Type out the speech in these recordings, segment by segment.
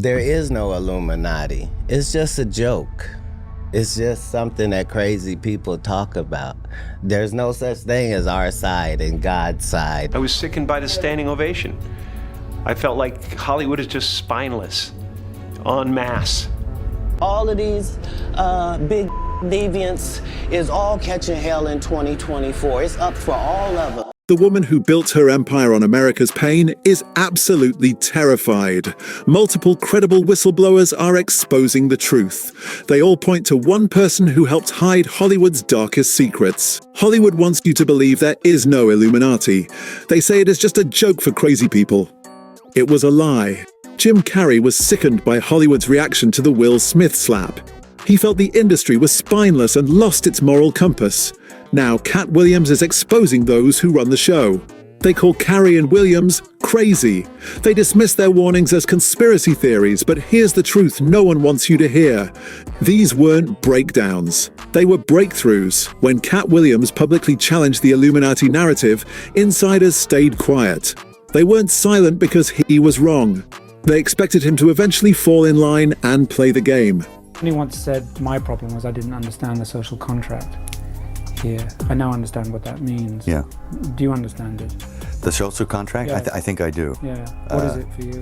There is no Illuminati. It's just a joke. It's just something that crazy people talk about. There's no such thing as our side and God's side. I was sickened by the standing ovation. I felt like Hollywood is just spineless, en masse. All of these big deviants is all catching hell in 2024. It's up for all of them. The woman who built her empire on America's pain is absolutely terrified. Multiple credible whistleblowers are exposing the truth. They all point to one person who helped hide Hollywood's darkest secrets. Hollywood wants you to believe there is no Illuminati. They say it is just a joke for crazy people. It was a lie. Jim Carrey was sickened by Hollywood's reaction to the Will Smith slap. He felt the industry was spineless and lost its moral compass. Now Katt Williams is exposing those who run the show. They call Carrey and Williams crazy. They dismiss their warnings as conspiracy theories, but here's the truth no one wants you to hear. These weren't breakdowns. They were breakthroughs. When Katt Williams publicly challenged the Illuminati narrative, insiders stayed quiet. They weren't silent because he was wrong. They expected him to eventually fall in line and play the game. He once said my problem was I didn't understand the social contract here. I now understand what that means. Yeah. Do you understand it? The social contract? Yeah. I think I do. Yeah. What is it for you?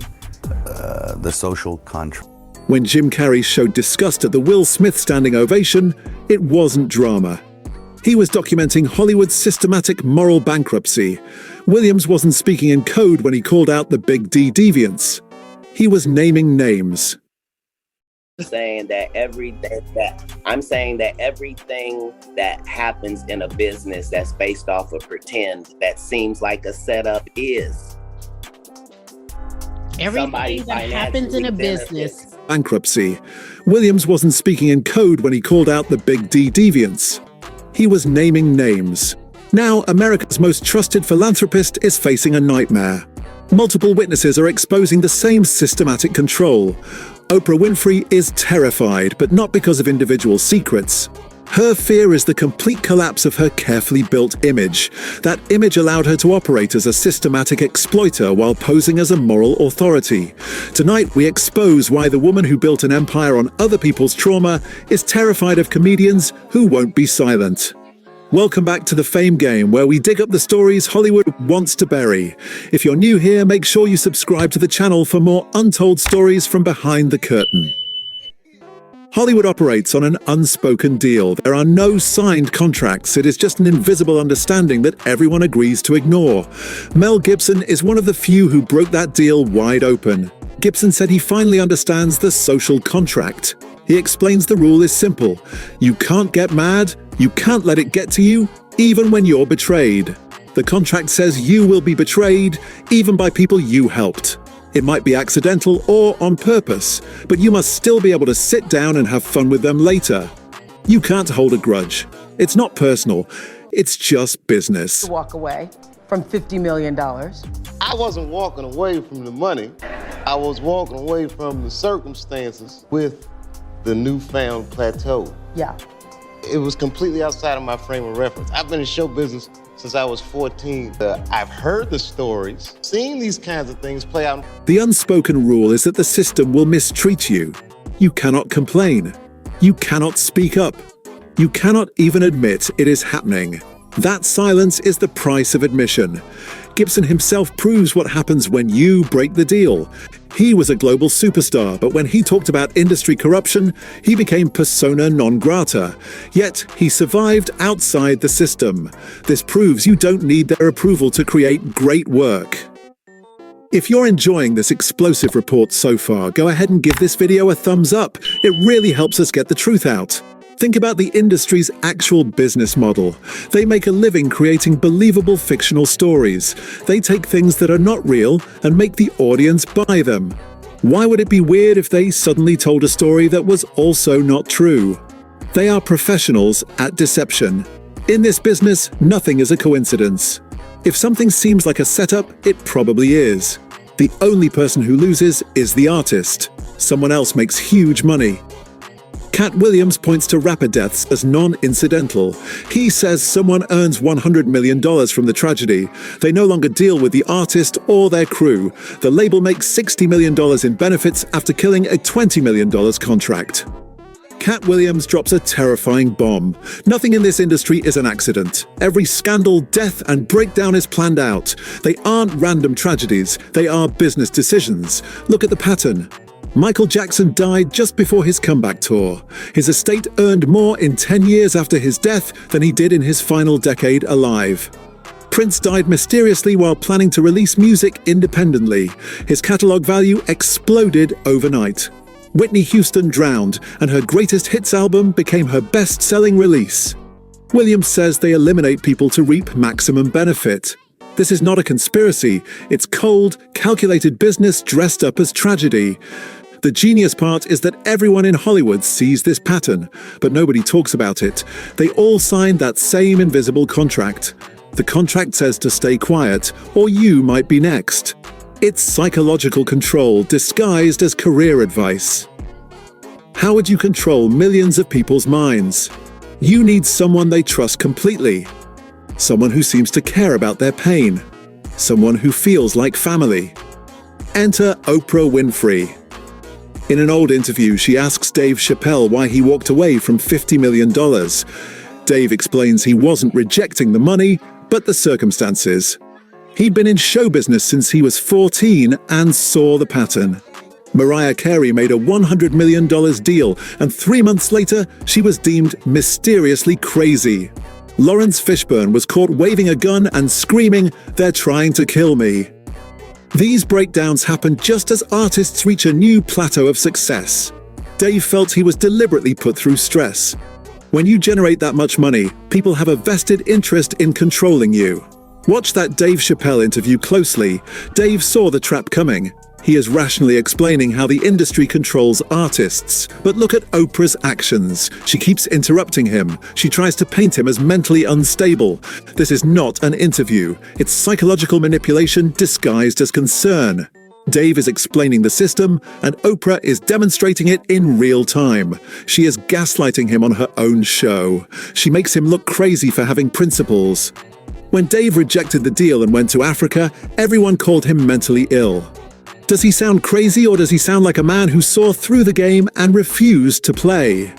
The social contract. When Jim Carrey showed disgust at the Will Smith standing ovation, it wasn't drama. He was documenting Hollywood's systematic moral bankruptcy. Williams wasn't speaking in code when he called out the Big D deviants. He was naming names. Saying that I'm saying that everything that happens in a business that's based off of pretend that seems like a setup is. Everything that happens in a business. Bankruptcy. Williams wasn't speaking in code when he called out the Big D deviants. He was naming names. Now America's most trusted philanthropist is facing a nightmare. Multiple witnesses are exposing the same systematic control. Oprah Winfrey is terrified, but not because of individual secrets. Her fear is the complete collapse of her carefully built image. That image allowed her to operate as a systematic exploiter while posing as a moral authority. Tonight, we expose why the woman who built an empire on other people's trauma is terrified of comedians who won't be silent. Welcome back to the Fame Game, where we dig up the stories Hollywood wants to bury. If you're new here, make sure you subscribe to the channel for more untold stories from behind the curtain. Hollywood operates on an unspoken deal. There are no signed contracts. It is just an invisible understanding that everyone agrees to ignore. Mel Gibson is one of the few who broke that deal wide open. Gibson said he finally understands the social contract. He explains the rule is simple. You can't get mad, you can't let it get to you, even when you're betrayed. The contract says you will be betrayed, even by people you helped. It might be accidental or on purpose, but you must still be able to sit down and have fun with them later. You can't hold a grudge. It's not personal. It's just business. Walk away from $50 million. I wasn't walking away from the money. I was walking away from the circumstances with the newfound plateau. Yeah. It was completely outside of my frame of reference. I've been in show business since I was 14. I've heard the stories, seen these kinds of things play out. The unspoken rule is that the system will mistreat you. You cannot complain. You cannot speak up. You cannot even admit it is happening. That silence is the price of admission. Gibson himself proves what happens when you break the deal. He was a global superstar, but when he talked about industry corruption, he became persona non grata. Yet he survived outside the system. This proves you don't need their approval to create great work. If you're enjoying this explosive report so far, go ahead and give this video a thumbs up. It really helps us get the truth out. Think about the industry's actual business model. They make a living creating believable fictional stories. They take things that are not real and make the audience buy them. Why would it be weird if they suddenly told a story that was also not true? They are professionals at deception. In this business, nothing is a coincidence. If something seems like a setup, it probably is. The only person who loses is the artist. Someone else makes huge money. Katt Williams points to rapper deaths as non-incidental. He says someone earns $100 million from the tragedy. They no longer deal with the artist or their crew. The label makes $60 million in benefits after killing a $20 million contract. Katt Williams drops a terrifying bomb. Nothing in this industry is an accident. Every scandal, death, and breakdown is planned out. They aren't random tragedies. They are business decisions. Look at the pattern. Michael Jackson died just before his comeback tour. His estate earned more in 10 years after his death than he did in his final decade alive. Prince died mysteriously while planning to release music independently. His catalog value exploded overnight. Whitney Houston drowned, and her greatest hits album became her best-selling release. Williams says they eliminate people to reap maximum benefit. This is not a conspiracy. It's cold, calculated business dressed up as tragedy. The genius part is that everyone in Hollywood sees this pattern, but nobody talks about it. They all signed that same invisible contract. The contract says to stay quiet, or you might be next. It's psychological control disguised as career advice. How would you control millions of people's minds? You need someone they trust completely. Someone who seems to care about their pain. Someone who feels like family. Enter Oprah Winfrey. In an old interview, she asks Dave Chappelle why he walked away from $50 million. Dave explains he wasn't rejecting the money, but the circumstances. He'd been in show business since he was 14 and saw the pattern. Mariah Carey made a $100 million deal, and 3 months later, she was deemed mysteriously crazy. Lawrence Fishburne was caught waving a gun and screaming, "They're trying to kill me." These breakdowns happen just as artists reach a new plateau of success. Dave felt he was deliberately put through stress. When you generate that much money, people have a vested interest in controlling you. Watch that Dave Chappelle interview closely. Dave saw the trap coming. He is rationally explaining how the industry controls artists. But look at Oprah's actions. She keeps interrupting him. She tries to paint him as mentally unstable. This is not an interview. It's psychological manipulation disguised as concern. Dave is explaining the system, and Oprah is demonstrating it in real time. She is gaslighting him on her own show. She makes him look crazy for having principles. When Dave rejected the deal and went to Africa, everyone called him mentally ill. Does he sound crazy, or does he sound like a man who saw through the game and refused to play?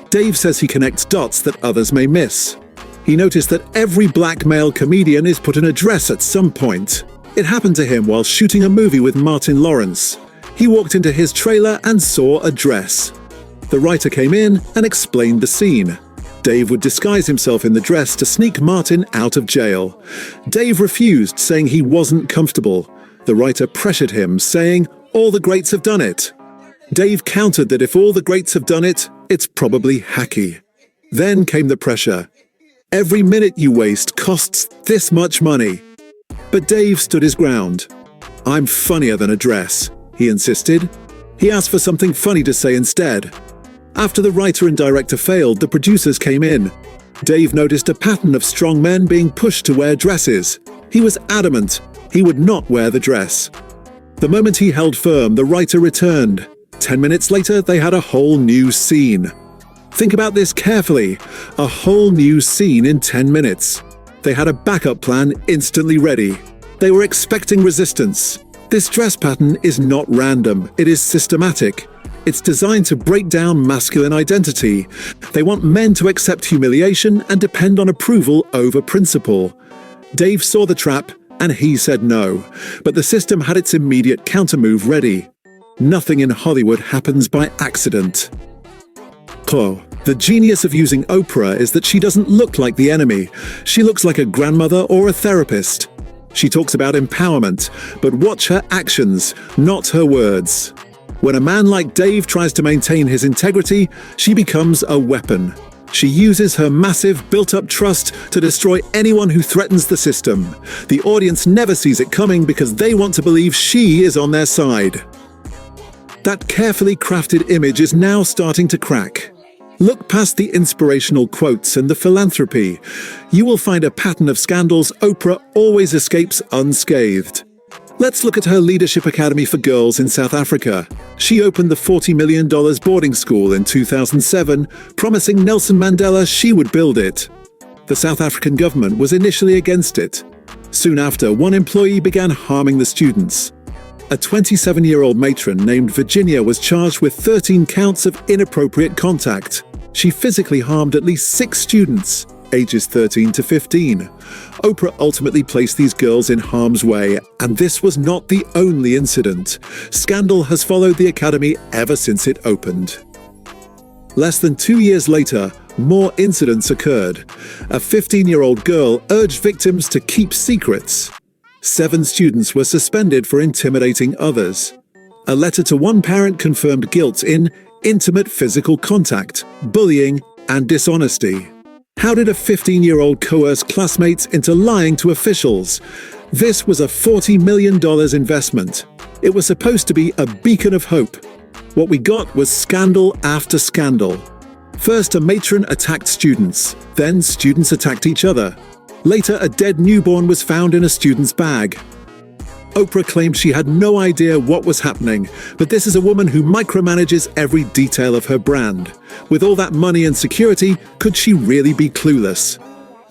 Dave says he connects dots that others may miss. He noticed that every black male comedian is put in a dress at some point. It happened to him while shooting a movie with Martin Lawrence. He walked into his trailer and saw a dress. The writer came in and explained the scene. Dave would disguise himself in the dress to sneak Martin out of jail. Dave refused, saying he wasn't comfortable. The writer pressured him, saying, "All the greats have done it." Dave countered that if all the greats have done it, it's probably hacky. Then came the pressure. Every minute you waste costs this much money. But Dave stood his ground. "I'm funnier than a dress," he insisted. He asked for something funny to say instead. After the writer and director failed, the producers came in. Dave noticed a pattern of strong men being pushed to wear dresses. He was adamant he would not wear the dress. The moment he held firm, the writer returned. 10 minutes later, they had a whole new scene. Think about this carefully. A whole new scene in 10 minutes. They had a backup plan instantly ready. They were expecting resistance. This dress pattern is not random. It is systematic. It's designed to break down masculine identity. They want men to accept humiliation and depend on approval over principle. Dave saw the trap, and he said no. But the system had its immediate countermove ready. Nothing in Hollywood happens by accident. The genius of using Oprah is that she doesn't look like the enemy. She looks like a grandmother or a therapist. She talks about empowerment, but watch her actions, not her words. When a man like Dave tries to maintain his integrity, she becomes a weapon. She uses her massive, built-up trust to destroy anyone who threatens the system. The audience never sees it coming because they want to believe she is on their side. That carefully crafted image is now starting to crack. Look past the inspirational quotes and the philanthropy. You will find a pattern of scandals Oprah always escapes unscathed. Let's look at her Leadership Academy for Girls in South Africa. She opened the $40 million boarding school in 2007, promising Nelson Mandela she would build it. The South African government was initially against it. Soon after, one employee began harming the students. A 27-year-old matron named Virginia was charged with 13 counts of inappropriate contact. She physically harmed at least 6 students, ages 13 to 15. Oprah ultimately placed these girls in harm's way, and this was not the only incident. Scandal has followed the Academy ever since it opened. Less than 2 years later, more incidents occurred. A 15-year-old girl urged victims to keep secrets. 7 students were suspended for intimidating others. A letter to one parent confirmed guilt in intimate physical contact, bullying, and dishonesty. How did a 15-year-old coerce classmates into lying to officials? This was a $40 million investment. It was supposed to be a beacon of hope. What we got was scandal after scandal. First, a matron attacked students. Then, students attacked each other. Later, a dead newborn was found in a student's bag. Oprah claimed she had no idea what was happening, but this is a woman who micromanages every detail of her brand. With all that money and security, could she really be clueless?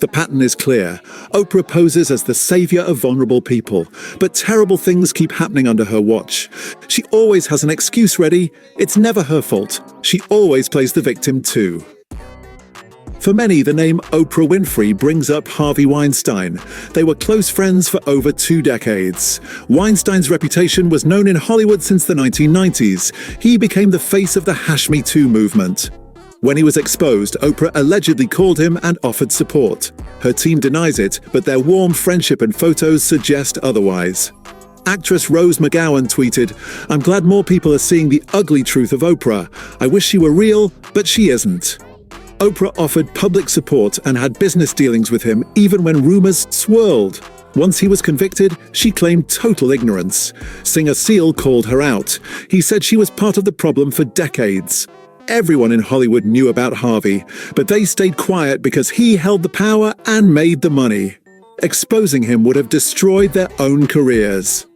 The pattern is clear. Oprah poses as the savior of vulnerable people, but terrible things keep happening under her watch. She always has an excuse ready. It's never her fault. She always plays the victim too. For many, the name Oprah Winfrey brings up Harvey Weinstein. They were close friends for over 2 decades. Weinstein's reputation was known in Hollywood since the 1990s. He became the face of the Hash Me Too movement. When he was exposed, Oprah allegedly called him and offered support. Her team denies it, but their warm friendship and photos suggest otherwise. Actress Rose McGowan tweeted, "I'm glad more people are seeing the ugly truth of Oprah. I wish she were real, but she isn't." Oprah offered public support and had business dealings with him even when rumors swirled. Once he was convicted, she claimed total ignorance. Singer Seal called her out. He said she was part of the problem for decades. Everyone in Hollywood knew about Harvey, but they stayed quiet because he held the power and made the money. Exposing him would have destroyed their own careers.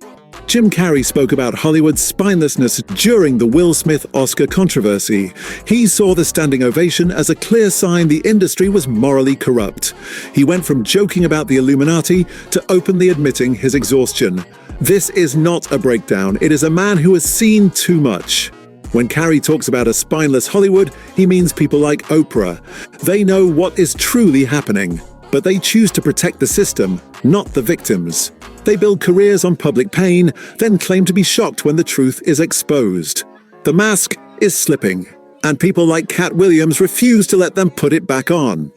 Jim Carrey spoke about Hollywood's spinelessness during the Will Smith Oscar controversy. He saw the standing ovation as a clear sign the industry was morally corrupt. He went from joking about the Illuminati to openly admitting his exhaustion. This is not a breakdown. It is a man who has seen too much. When Carrey talks about a spineless Hollywood, he means people like Oprah. They know what is truly happening, but they choose to protect the system, not the victims. They build careers on public pain, then claim to be shocked when the truth is exposed. The mask is slipping, and people like Katt Williams refuse to let them put it back on.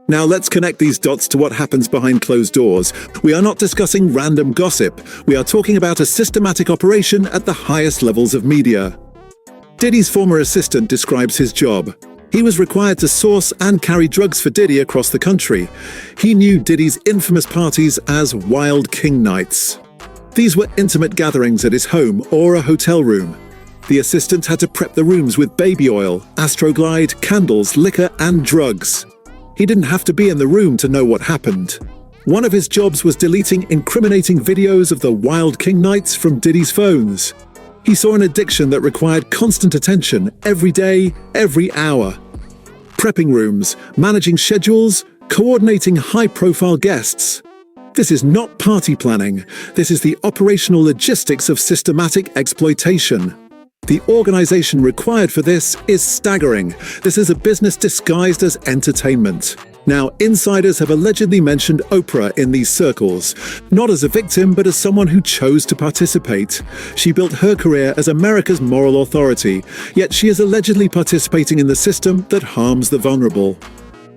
Now let's connect these dots to what happens behind closed doors. We are not discussing random gossip. We are talking about a systematic operation at the highest levels of media. Diddy's former assistant describes his job. He was required to source and carry drugs for Diddy across the country. He knew Diddy's infamous parties as Wild King Nights. These were intimate gatherings at his home or a hotel room. The assistant had to prep the rooms with baby oil, Astroglide, candles, liquor, and drugs. He didn't have to be in the room to know what happened. One of his jobs was deleting incriminating videos of the Wild King Nights from Diddy's phones. He saw an addiction that required constant attention every day, every hour. Prepping rooms, managing schedules, coordinating high-profile guests. This is not party planning. This is the operational logistics of systematic exploitation. The organization required for this is staggering. This is a business disguised as entertainment. Now, insiders have allegedly mentioned Oprah in these circles, not as a victim, but as someone who chose to participate. She built her career as America's moral authority, yet she is allegedly participating in the system that harms the vulnerable.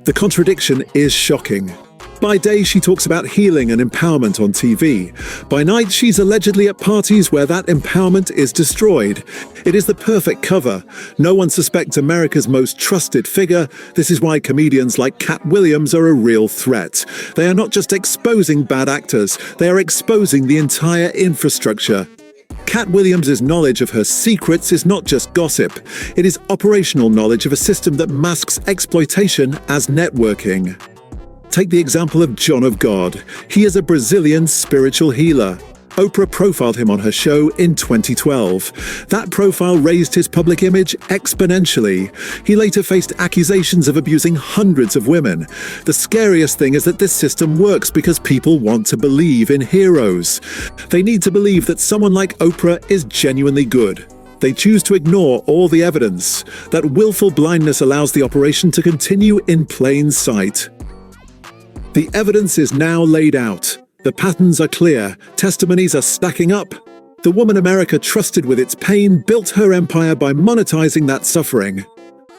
The contradiction is shocking. By day, she talks about healing and empowerment on TV. By night, she's allegedly at parties where that empowerment is destroyed. It is the perfect cover. No one suspects America's most trusted figure. This is why comedians like Katt Williams are a real threat. They are not just exposing bad actors, they are exposing the entire infrastructure. Katt Williams' knowledge of her secrets is not just gossip. It is operational knowledge of a system that masks exploitation as networking. Take the example of John of God. He is a Brazilian spiritual healer. Oprah profiled him on her show in 2012. That profile raised his public image exponentially. He later faced accusations of abusing hundreds of women. The scariest thing is that this system works because people want to believe in heroes. They need to believe that someone like Oprah is genuinely good. They choose to ignore all the evidence. That willful blindness allows the operation to continue in plain sight. The evidence is now laid out. The patterns are clear, testimonies are stacking up. The woman America trusted with its pain built her empire by monetizing that suffering.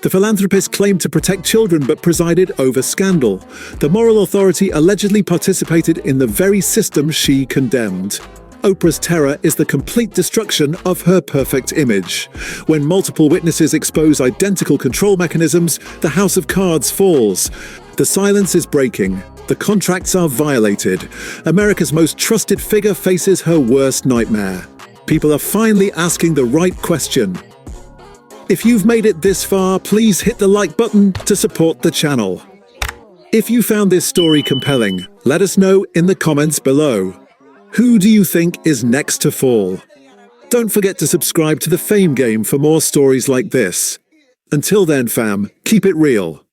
The philanthropist claimed to protect children but presided over scandal. The moral authority allegedly participated in the very system she condemned. Oprah's terror is the complete destruction of her perfect image. When multiple witnesses expose identical control mechanisms, the house of cards falls. The silence is breaking. The contracts are violated. America's most trusted figure faces her worst nightmare. People are finally asking the right question. If you've made it this far, please hit the like button to support the channel. If you found this story compelling, let us know in the comments below. Who do you think is next to fall? Don't forget to subscribe to the Fame Game for more stories like this. Until then, fam, keep it real.